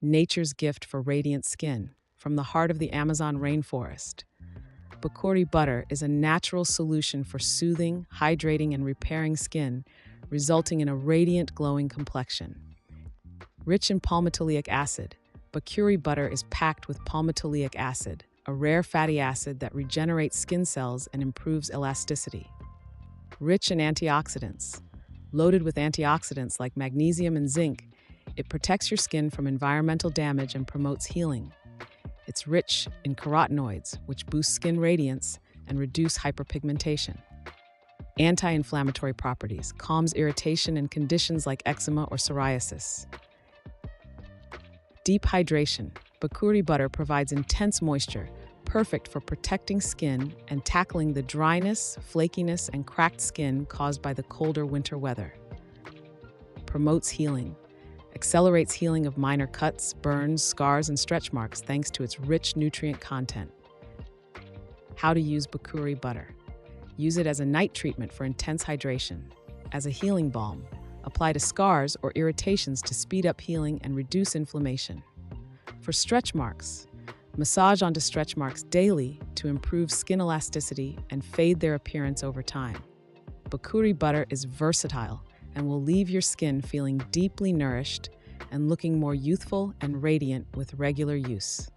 nature's gift for radiant skin, from the heart of the Amazon rainforest. Bacuri butter is a natural solution for soothing, hydrating, and repairing skin, resulting in a radiant, glowing complexion. Rich in palmitoleic acid, Bacuri butter is packed with palmitoleic acid, a rare fatty acid that regenerates skin cells and improves elasticity. Rich in antioxidants. Loaded with antioxidants like magnesium and zinc, it protects your skin from environmental damage and promotes healing. It's rich in carotenoids, which boost skin radiance and reduce hyperpigmentation. Anti-inflammatory properties, calms irritation in conditions like eczema or psoriasis. Deep hydration. Bacuri butter provides intense moisture, perfect for protecting skin and tackling the dryness, flakiness, and cracked skin caused by the colder winter weather. Promotes healing. Accelerates healing of minor cuts, burns, scars, and stretch marks thanks to its rich nutrient content. How to use Bacuri butter. Use it as a night treatment for intense hydration. As a healing balm, apply to scars or irritations to speed up healing and reduce inflammation. For stretch marks, massage onto stretch marks daily to improve skin elasticity and fade their appearance over time. Bacuri butter is versatile and will leave your skin feeling deeply nourished and looking more youthful and radiant with regular use.